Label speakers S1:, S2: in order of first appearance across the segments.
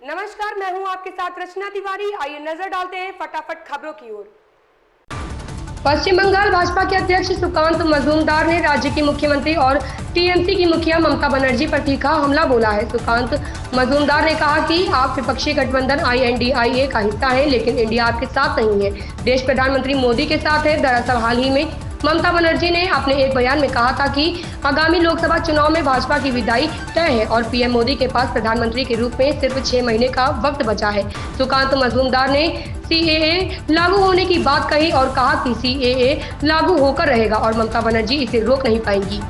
S1: नमस्कार, मैं हूं आपके साथ रचना तिवारी। आइए नजर डालते हैं फटाफट खबरों की ओर। पश्चिम बंगाल भाजपा के अध्यक्ष सुकांत मजूमदार ने राज्य की मुख्यमंत्री और टीएमसी की मुखिया ममता बनर्जी पर तीखा हमला बोला है। सुकांत मजूमदार ने कहा कि आप विपक्षी गठबंधन INDIA का हिस्सा हैं, लेकिन इंडिया आपके साथ नहीं है, देश प्रधानमंत्री मोदी के साथ है। दरअसल हाल ही में ममता बनर्जी ने अपने एक बयान में कहा था कि आगामी लोकसभा चुनाव में भाजपा की विदाई तय है और पीएम मोदी के पास प्रधानमंत्री के रूप में सिर्फ 6 महीने का वक्त बचा है। सुकांत मजूमदार ने CAA लागू होने की बात कही और कहा कि CAA लागू होकर रहेगा और ममता बनर्जी इसे रोक नहीं पाएंगी।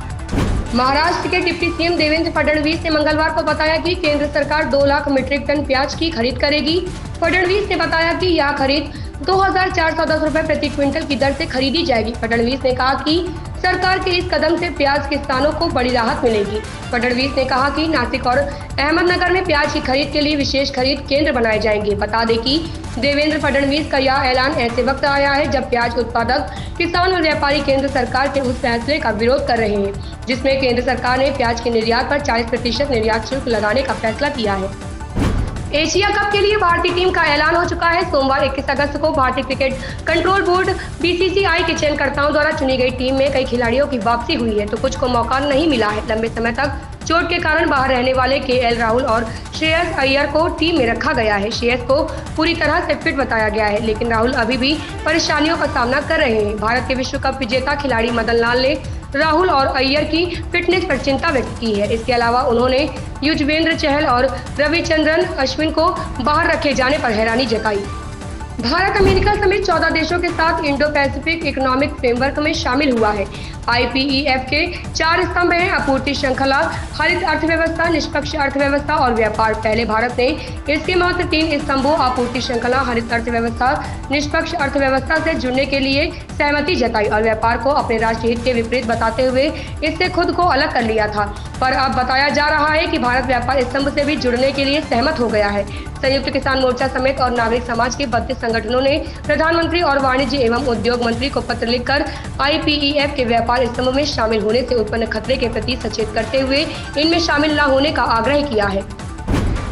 S1: महाराष्ट्र के डिप्टी सीएम देवेंद्र फडणवीस ने मंगलवार को बताया कि केंद्र सरकार 2 लाख मीट्रिक टन प्याज की खरीद करेगी। फडणवीस ने बताया कि यह खरीद 2410 रुपए प्रति क्विंटल की दर से खरीदी जाएगी। फडणवीस ने कहा कि सरकार के इस कदम से प्याज किसानों को बड़ी राहत मिलेगी। फडणवीस ने कहा कि नासिक और अहमदनगर में प्याज की खरीद के लिए विशेष खरीद केंद्र बनाए जाएंगे। बता दें कि देवेंद्र फडणवीस का यह ऐलान ऐसे वक्त आया है जब प्याज उत्पादक किसान और व्यापारी केंद्र सरकार के उस फैसले का विरोध कर रहे हैं, जिसमें केंद्र सरकार ने प्याज के निर्यात पर 40% निर्यात शुल्क लगाने का फैसला किया है। एशिया कप के लिए भारतीय टीम का ऐलान हो चुका है। सोमवार 21 अगस्त को भारतीय क्रिकेट कंट्रोल बोर्ड BCCI के चयनकर्ताओं द्वारा चुनी गई टीम में कई खिलाड़ियों की वापसी हुई है, तो कुछ को मौका नहीं मिला है। लंबे समय तक चोट के कारण बाहर रहने वाले KL राहुल और श्रेयस अय्यर को टीम में रखा गया है। श्रेयस को पूरी तरह से फिट बताया गया है, लेकिन राहुल अभी भी परेशानियों का सामना कर रहे हैं। भारत के विश्व कप विजेता खिलाड़ी मदन लाल ने राहुल और अय्यर की फिटनेस पर चिंता व्यक्त की है। इसके अलावा उन्होंने युजवेंद्र चहल और रविचंद्रन अश्विन को बाहर रखे जाने पर हैरानी जताई। भारत अमेरिका समेत 14 देशों के साथ इंडो पैसिफिक इकोनॉमिक फ्रेमवर्क में शामिल हुआ है। IPEF के 4 स्तंभ हैं: आपूर्ति श्रृंखला, हरित अर्थव्यवस्था, निष्पक्ष अर्थव्यवस्था और व्यापार। पहले भारत ने इसके मात्र 3 स्तंभों आपूर्ति श्रृंखला, हरित अर्थव्यवस्था, निष्पक्ष अर्थव्यवस्था से जुड़ने के लिए सहमति जताई और व्यापार को अपने राष्ट्रीय हित के विपरीत बताते हुए इससे खुद को अलग कर लिया था। पर अब बताया जा रहा है कि भारत व्यापार स्तंभ से भी जुड़ने के लिए सहमत हो गया है। संयुक्त किसान मोर्चा समेत और नागरिक समाज के 32 संगठनों ने प्रधानमंत्री और वाणिज्य एवं उद्योग मंत्री को पत्र लिखकर IPEF के व्यापार स्तंभ में शामिल होने से उत्पन्न खतरे के प्रति सचेत करते हुए इनमें शामिल न होने का आग्रह किया है।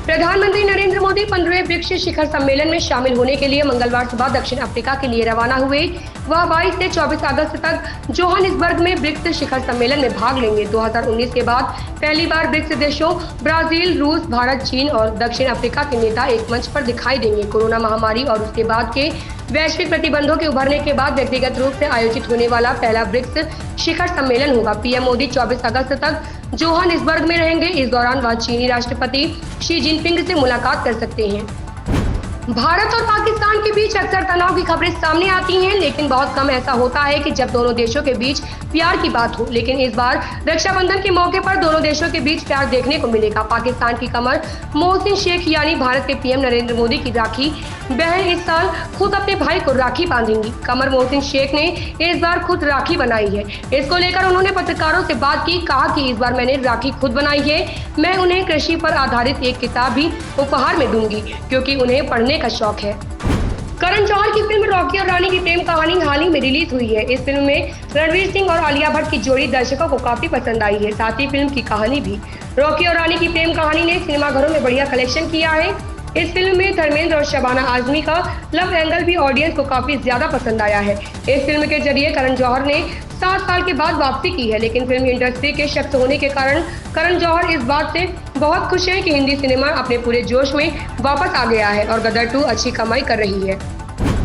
S1: प्रधानमंत्री नरेंद्र मोदी 15वें ब्रिक्स शिखर सम्मेलन में शामिल होने के लिए मंगलवार सुबह दक्षिण अफ्रीका के लिए रवाना हुए। वह 22 से 24 अगस्त तक जोहानिसबर्ग में ब्रिक्स शिखर सम्मेलन में भाग लेंगे। 2019 के बाद पहली बार ब्रिक्स देशों ब्राजील, रूस, भारत, चीन और दक्षिण अफ्रीका के नेता एक मंच पर दिखाई देंगे। कोरोना महामारी और उसके बाद के वैश्विक प्रतिबंधों के उभरने के बाद व्यक्तिगत रूप से आयोजित होने वाला पहला ब्रिक्स शिखर सम्मेलन होगा। पीएम मोदी 24 अगस्त तक जोहानिसबर्ग में रहेंगे। इस दौरान वह चीनी राष्ट्रपति शी जिनपिंग से मुलाकात कर सकते हैं। भारत और पाकिस्तान के बीच अक्सर तनाव की खबरें सामने आती हैं, लेकिन बहुत कम ऐसा होता है कि जब दोनों देशों के बीच प्यार की बात हो। लेकिन इस बार रक्षाबंधन के मौके पर दोनों देशों के बीच प्यार देखने को मिलेगा। पाकिस्तान की कमर मोहसिन शेख यानी भारत के पीएम नरेंद्र मोदी की राखी बहन इस साल खुद अपने भाई को राखी बांधेंगी। कमर मोहसिन शेख ने इस बार खुद राखी बनाई है। इसको लेकर उन्होंने पत्रकारों से बात की, कहा कि इस बार मैंने राखी खुद बनाई है। मैं उन्हें कृषि पर आधारित एक किताब भी उपहार में दूंगी, क्योंकि उन्हें पढ़ने का शौक है। करण जौहर की फिल्म रॉकी और रानी की प्रेम कहानी हाल ही में रिलीज हुई है। इस फिल्म में रणवीर सिंह और आलिया भट्ट की जोड़ी दर्शकों को काफी पसंद आई है, साथ ही फिल्म की कहानी भी। रॉकी और रानी की प्रेम कहानी ने सिनेमाघरों में बढ़िया कलेक्शन किया है। इस फिल्म में धर्मेंद्र और शबाना आजमी का लव एंगल भी ऑडियंस को काफी ज्यादा पसंद आया है। इस फिल्म के जरिए करण जौहर ने 7 साल के बाद वापसी की है, लेकिन फिल्म इंडस्ट्री के शख्स होने के कारण करण जौहर इस बात से बहुत खुश हैं कि हिंदी सिनेमा अपने पूरे जोश में वापस आ गया है और गदर 2 अच्छी कमाई कर रही है।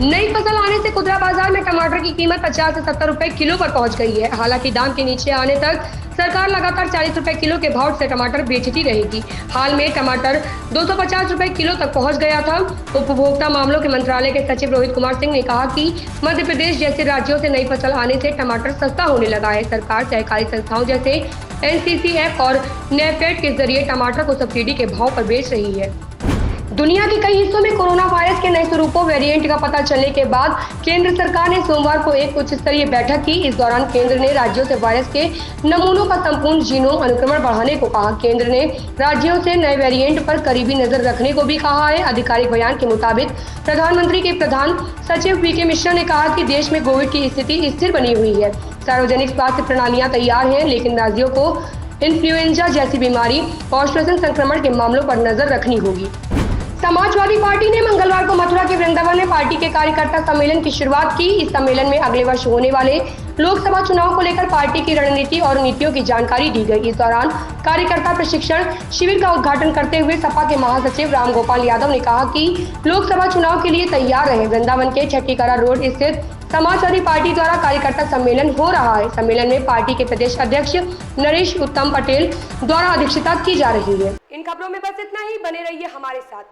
S1: नई फसल आने से खुदरा बाजार में टमाटर की कीमत 50 से 70 रुपए किलो पर पहुंच गई है। हालांकि दाम के नीचे आने तक सरकार लगातार 40 रुपए किलो के भाव से टमाटर बेचती रहेगी। हाल में टमाटर 250 रुपए किलो तक पहुंच गया था। उपभोक्ता मामलों के मंत्रालय के सचिव रोहित कुमार सिंह ने कहा कि मध्य प्रदेश जैसे राज्यों से नई फसल आने से टमाटर सस्ता होने लगा है। सरकार सहकारी संस्थाओं जैसे NCCF और NAFED के जरिए टमाटर को सब्सिडी के भाव पर बेच रही है। दुनिया के कई हिस्सों में कोरोना वायरस के नए स्वरूपों वेरिएंट का पता चलने के बाद केंद्र सरकार ने सोमवार को एक उच्च स्तरीय बैठक की। इस दौरान केंद्र ने राज्यों से वायरस के नमूनों का संपूर्ण जीनोम अनुक्रमण बढ़ाने को कहा। केंद्र ने राज्यों से नए वेरिएंट पर करीबी नजर रखने को भी कहा है। आधिकारिक बयान के मुताबिक प्रधानमंत्री के प्रधान सचिव PK मिश्रा ने कहा कि देश में कोविड की स्थिति स्थिर बनी हुई है। सार्वजनिक स्वास्थ्य प्रणालियां तैयार हैं, लेकिन राज्यों को इन्फ्लुएंजा जैसी बीमारी और श्वसन संक्रमण के मामलों पर नजर रखनी होगी। समाजवादी पार्टी ने मंगलवार को मथुरा के वृंदावन में पार्टी के कार्यकर्ता सम्मेलन की शुरुआत की। इस सम्मेलन में अगले वर्ष होने वाले लोकसभा चुनाव को लेकर पार्टी की रणनीति और नीतियों की जानकारी दी गई। इस दौरान कार्यकर्ता प्रशिक्षण शिविर का उद्घाटन करते हुए सपा के महासचिव रामगोपाल यादव ने कहा कि लोकसभा चुनाव के लिए तैयार रहे। वृंदावन के छठीकरा रोड स्थित समाजवादी पार्टी द्वारा कार्यकर्ता सम्मेलन हो रहा है। सम्मेलन में पार्टी के प्रदेश अध्यक्ष नरेश उत्तम पटेल द्वारा अध्यक्षता की जा रही है। इन खबरों में बस इतना ही, बने रहिए हमारे साथ।